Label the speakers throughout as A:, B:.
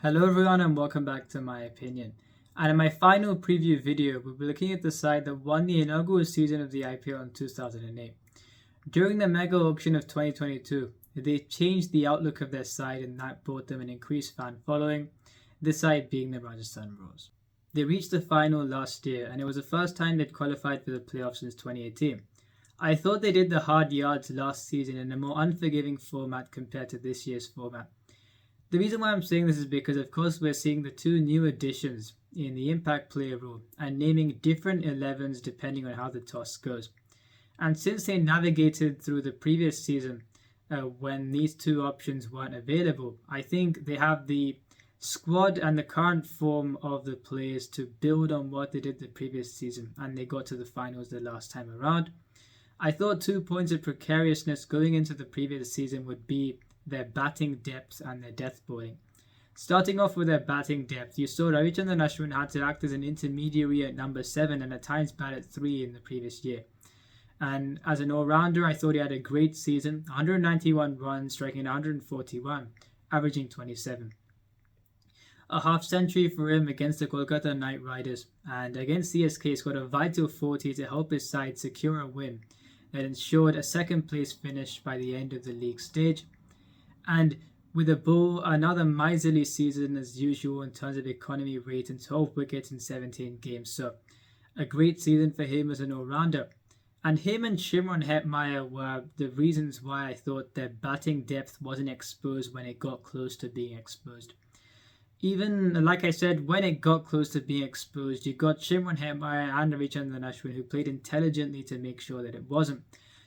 A: Hello everyone and welcome back to my opinion. And in my final preview video, we'll be looking at the side that won the inaugural season of the IPL in 2008. During the mega auction of 2022, they changed the outlook of their side and that brought them an increased fan following, this side being the Rajasthan Royals. They reached the final last year and it was the first time they'd qualified for the playoffs since 2018. I thought they did the hard yards last season in a more unforgiving format compared to this year's format. The reason why I'm saying this is because, of course, we're seeing the two new additions in the impact player rule and naming different 11s depending on how the toss goes. And since they navigated through the previous season when these two options weren't available, I think they have the squad and the current form of the players to build on what they did the previous season, and they got to the finals the last time around. I thought 2 points of precariousness going into the previous season would be their batting depth and their death bowling. Starting off with their batting depth, you saw Ravichandran Ashwin had to act as an intermediary at number 7 and at times bat at 3 in the previous year. And as an all-rounder, I thought he had a great season, 191 runs, striking 141, averaging 27. A half century for him against the Kolkata Knight Riders, and against CSK he scored a vital 40 to help his side secure a win that ensured a second place finish by the end of the league stage. And with a Bull, another miserly season as usual in terms of economy rate and 12 wickets in 17 games. So a great season for him as an all-rounder. And him and Shimron Hetmeyer were the reasons why I thought their batting depth wasn't exposed when it got close to being exposed. Even, like I said, when it got close to being exposed, you got Shimron Hetmeyer and Ravichandran Ashwin who played intelligently to make sure that it wasn't.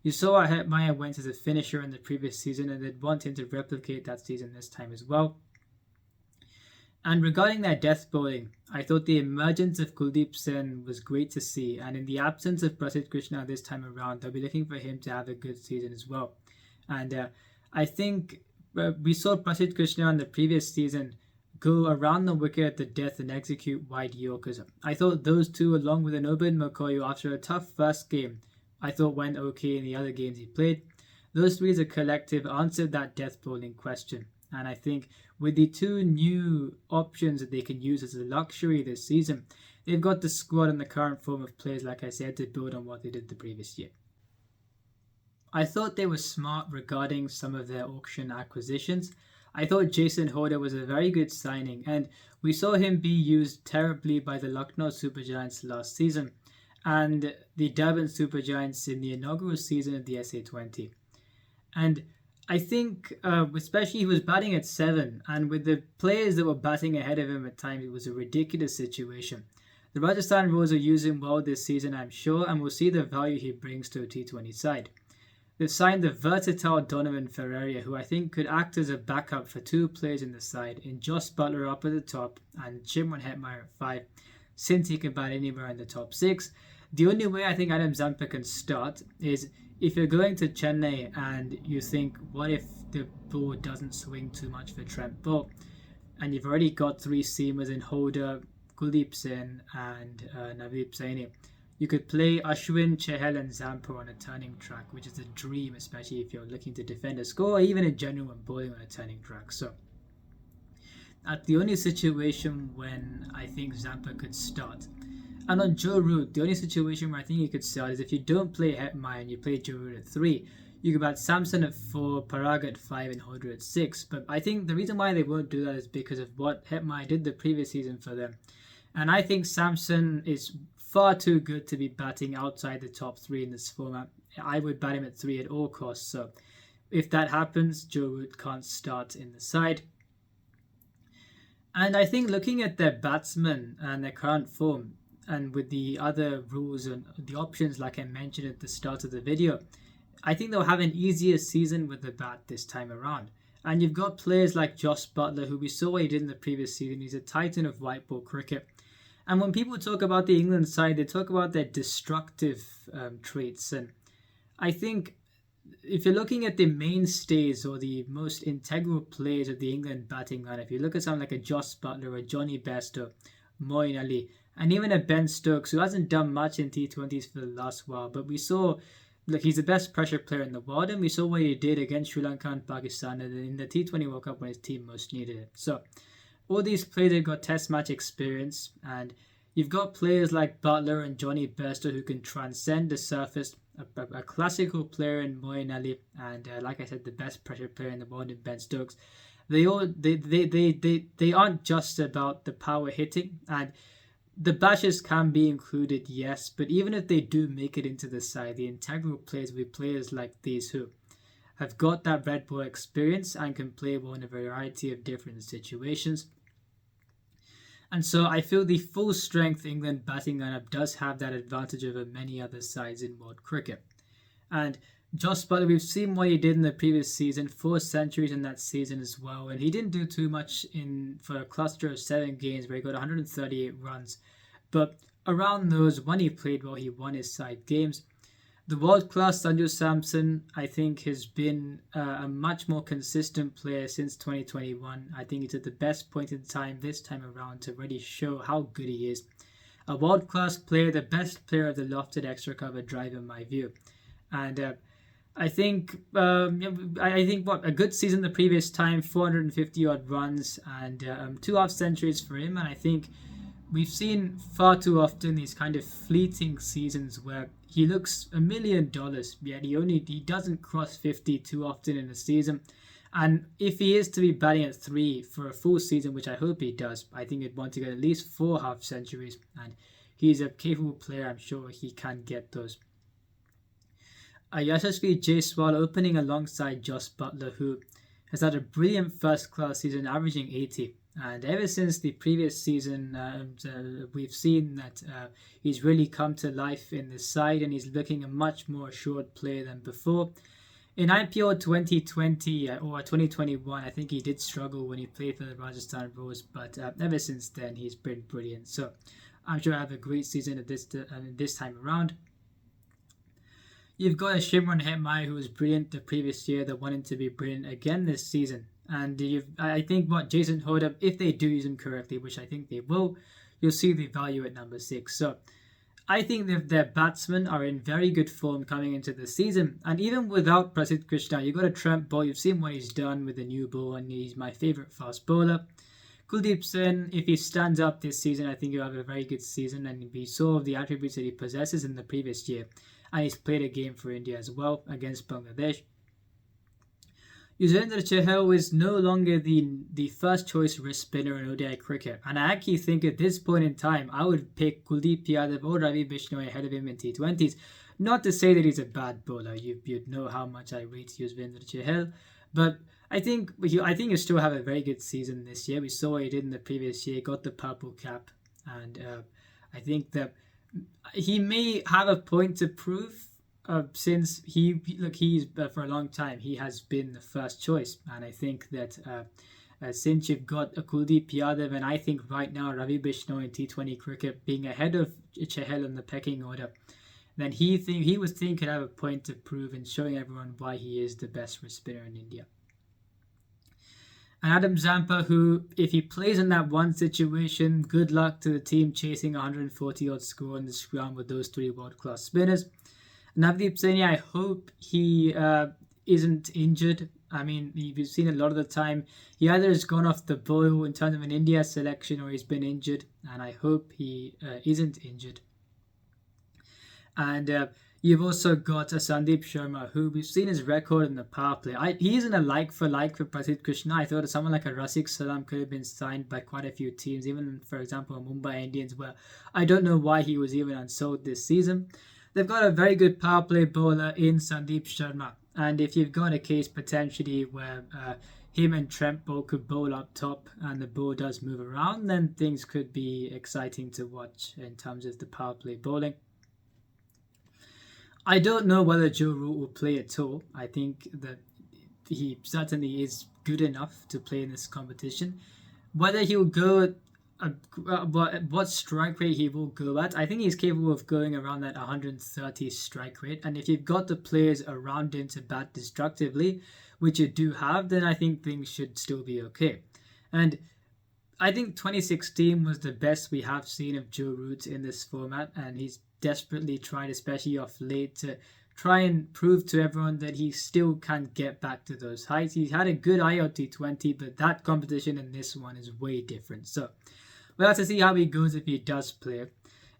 A: You saw how Hetmeyer went as a finisher in the previous season and they'd want him to replicate that season this time as well. And regarding their death bowling, I thought the emergence of Kuldeep Sen was great to see, and in the absence of Prasidh Krishna this time around, they'll be looking for him to have a good season as well. And I think we saw Prasidh Krishna in the previous season go around the wicket at the death and execute wide Yorkers. I thought those two, along with Anobin Mokoyo, after a tough first game, I thought went okay in the other games he played. Those three as a collective answered that death bowling question. And I think with the two new options that they can use as a luxury this season, they've got the squad and the current form of players, like I said, to build on what they did the previous year. I thought they were smart regarding some of their auction acquisitions. I thought Jason Hoda was a very good signing, and we saw him be used terribly by the Lucknow Super Giants last season and the Durban Super Giants in the inaugural season of the SA20. And I think, especially he was batting at 7, and with the players that were batting ahead of him at times, it was a ridiculous situation. The Rajasthan Royals are using well this season, I'm sure, and we'll see the value he brings to a T20 side. They've signed the versatile Donovan Ferreira, who I think could act as a backup for two players in the side, in Jos Buttler up at the top and Shimron Hetmeyer at 5, since he can bat anywhere in the top 6. The only way I think Adam Zampa can start is if you're going to Chennai and you think, what if the ball doesn't swing too much for Trent Bolt? And you've already got 3 seamers in Holder, Kuldeep Sen and Navdeep Saini. You could play Ashwin, Chahal and Zampa on a turning track, which is a dream, especially if you're looking to defend a score or even in general when bowling on a turning track. So that's the only situation when I think Zampa could start. And on Joe Root, the only situation where I think you could start is if you don't play Hetmeyer and you play Joe Root at 3, you could bat Samson at 4, Parag at 5 and Holder at 6. But I think the reason why they won't do that is because of what Hetmeyer did the previous season for them. And I think Samson is far too good to be batting outside the top 3 in this format. I would bat him at 3 at all costs. So if that happens, Joe Root can't start in the side. And I think looking at their batsmen and their current form, and with the other rules and the options like I mentioned at the start of the video, I think they'll have an easier season with the bat this time around. And you've got players like Jos Buttler, who we saw what he did in the previous season. He's a titan of white ball cricket. And when people talk about the England side, they talk about their destructive traits. And I think if you're looking at the mainstays or the most integral players of the England batting line, if you look at someone like a Jos Buttler or Johnny Best or Moeen Ali, and even a Ben Stokes, who hasn't done much in T20s for the last while, but we saw, look, he's the best pressure player in the world, and we saw what he did against Sri Lanka and Pakistan in the T20 World Cup when his team most needed it. So all these players have got test match experience, and you've got players like Butler and Johnny Bairstow who can transcend the surface. A classical player in Moeen Ali, and like I said, the best pressure player in the world in Ben Stokes. They aren't just about the power hitting, and the bashes can be included, yes, but even if they do make it into the side, the integral players will be players like these who have got that red ball experience and can play well in a variety of different situations. And so I feel the full strength England batting lineup does have that advantage over many other sides in world cricket. And Josh Butler, we've seen what he did in the previous season, 4 centuries in that season as well. And he didn't do too much for a cluster of 7 games where he got 138 runs. But around those, when he played well, he won his side games. The world-class Sanju Samson, I think, has been a much more consistent player since 2021. I think he's at the best point in time this time around to really show how good he is. A world-class player, the best player of the lofted extra cover drive in my view. And I think what a good season the previous time, 450 odd runs and 2 half centuries for him. And I think we've seen far too often these kind of fleeting seasons where he looks $1 million, yet he doesn't cross 50 too often in a season. And if he is to be batting at 3 for a full season, which I hope he does, I think he'd want to get at least 4 half centuries. And he's a capable player. I'm sure he can get those. Yashasvi Jaiswal opening alongside Josh Butler, who has had a brilliant first-class season, averaging 80. And ever since the previous season, we've seen that he's really come to life in the side, and he's looking a much more assured player than before. In IPL 2020 or 2021, I think he did struggle when he played for the Rajasthan Royals, but ever since then, he's been brilliant. So I'm sure I have a great season at this time around. You've got a Shimron Hetmyer who was brilliant the previous year, that wanted to be brilliant again this season. And I think Jason Hodder, if they do use him correctly, which I think they will, you'll see the value at number 6. So I think that their batsmen are in very good form coming into the season. And even without Prasidh Krishna, you've got a Trent Ball. You've seen what he's done with the new ball, and he's my favourite fast bowler. Kuldeep Sen, if he stands up this season, I think he'll have a very good season. And we saw the attributes that he possesses in the previous year. And he's played a game for India as well against Bangladesh. Yuzvendra Chahal is no longer the first choice wrist spinner in ODI cricket, and I actually think at this point in time I would pick Kuldeep Yadav or Ravi Bishnoi ahead of him in T20s. Not to say that he's a bad bowler, you'd know how much I rate Yuzvendra Chahal, but I think he'll still have a very good season this year. We saw what he did in the previous year, got the purple cap, and I think that he may have a point to prove. Since he's for a long time he has been the first choice, and I think that since you've got Kuldeep Yadav, and I think right now Ravi Bishnoi in T20 cricket being ahead of Chahal in the pecking order, then he could have a point to prove in showing everyone why he is the best wrist spinner in India. And Adam Zampa, who, if he plays in that one situation, good luck to the team chasing 140 odd score in this ground with those 3 world-class spinners. Navdeep Saini, I hope he isn't injured. I mean, we've seen a lot of the time he either has gone off the boil in terms of an India selection or he's been injured, and I hope he isn't injured. And you've also got Sandeep Sharma, who we've seen his record in the power play. He isn't a like-for-like for Prasidh Krishna. I thought someone like a Rasik Salam could have been signed by quite a few teams, even, for example, Mumbai Indians, where I don't know why he was even unsold this season. They've got a very good power play bowler in Sandeep Sharma. And if you've got a case potentially where him and Trent Bowl could bowl up top and the ball does move around, then things could be exciting to watch in terms of the power play bowling. I don't know whether Joe Root will play at all. I think that he certainly is good enough to play in this competition. Whether he'll go what strike rate he will go at, I think he's capable of going around that 130 strike rate. And if you've got the players around him to bat destructively, which you do have, then I think things should still be okay. And I think 2016 was the best we have seen of Joe Root in this format, and he's desperately tried, especially off late, to try and prove to everyone that he still can get back to those heights. He's had a good ILT20, but that competition and this one is way different. So we'll have to see how he goes if he does play.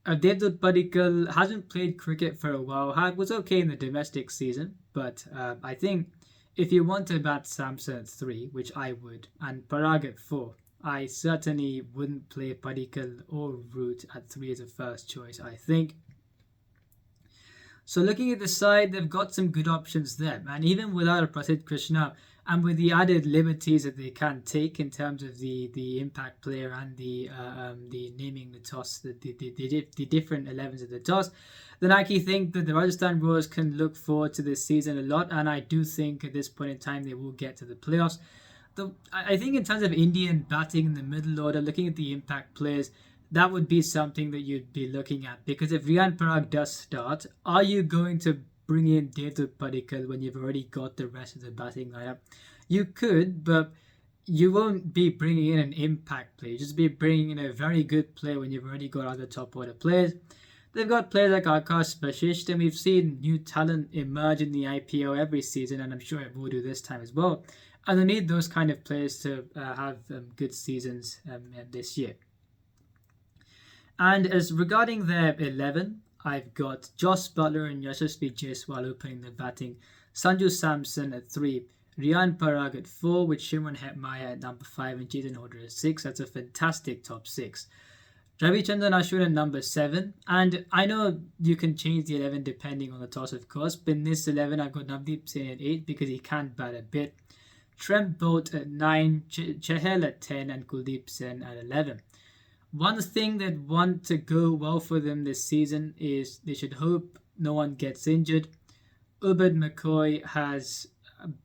A: Devdutt Padikkal hasn't played cricket for a while. Was okay in the domestic season, but I think if you want to bat Samson at 3, which I would, and Parag at 4, I certainly wouldn't play Padikkal or Root at 3 as a first choice, I think. So looking at the side, they've got some good options there. And even without a Prasidh Krishna, and with the added liberties that they can take in terms of the impact player and the naming the toss, the different 11s of the toss, then I actually think that the Rajasthan Royals can look forward to this season a lot. And I do think at this point in time they will get to the playoffs. I think in terms of Indian batting in the middle order, looking at the impact players, that would be something that you'd be looking at. Because if Riyan Parag does start, are you going to bring in Devdutt Padikkal when you've already got the rest of the batting lineup? You could, but you won't be bringing in an impact player. Just be bringing in a very good player when you've already got other top order players. They've got players like Akash Bashish, and we've seen new talent emerge in the IPL every season, and I'm sure it will do this time as well. And they need those kind of players to have good seasons this year. And as regarding their 11, I've got Josh Butler and Yashasvi Jaiswal opening the batting, Sanju Samson at 3, Riyan Parag at 4, with Shimron Hetmaya at number 5 and Chetan Hodder at 6. That's a fantastic top 6. Ravichandran Ashwin at number 7. And I know you can change the 11 depending on the toss, of course, but in this 11, I've got Navdeep Singh at 8 because he can bat a bit. Trent Bolt at 9, Chahal at 10, and Kuldeep Sen at 11. One thing that want to go well for them this season is they should hope no one gets injured. Ubed McCoy has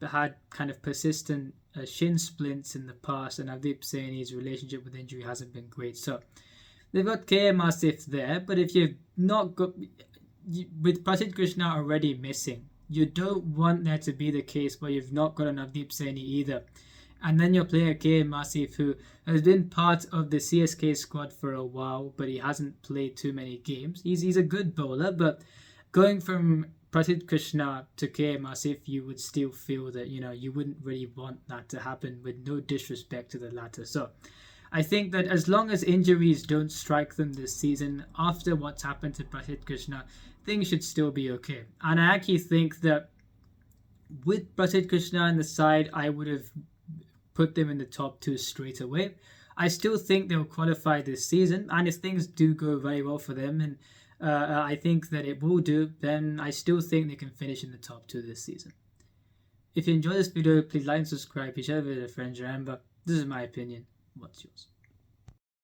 A: had kind of persistent shin splints in the past, and Navdeep Saini's relationship with injury hasn't been great. So they've got KM Asif there, but if you've not got, with Prasidh Krishna already missing, you don't want that to be the case where you've not got a Navdeep Saini either. And then you're playing a KM Asif who has been part of the CSK squad for a while, but he hasn't played too many games. He's a good bowler, but going from Prasidh Krishna to KM Asif, you would still feel that, you wouldn't really want that to happen, with no disrespect to the latter. So I think that as long as injuries don't strike them this season, after what's happened to Prasidh Krishna, things should still be okay. And I actually think that with Prasidh Krishna on the side, I would have put them in the top 2 straight away. I still think they'll qualify this season, and if things do go very well for them, and I think that it will do, then I still think they can finish in the top 2 this season. If you enjoyed this video, please like and subscribe. Please share it with your friends. Remember, this is my opinion. What's yours?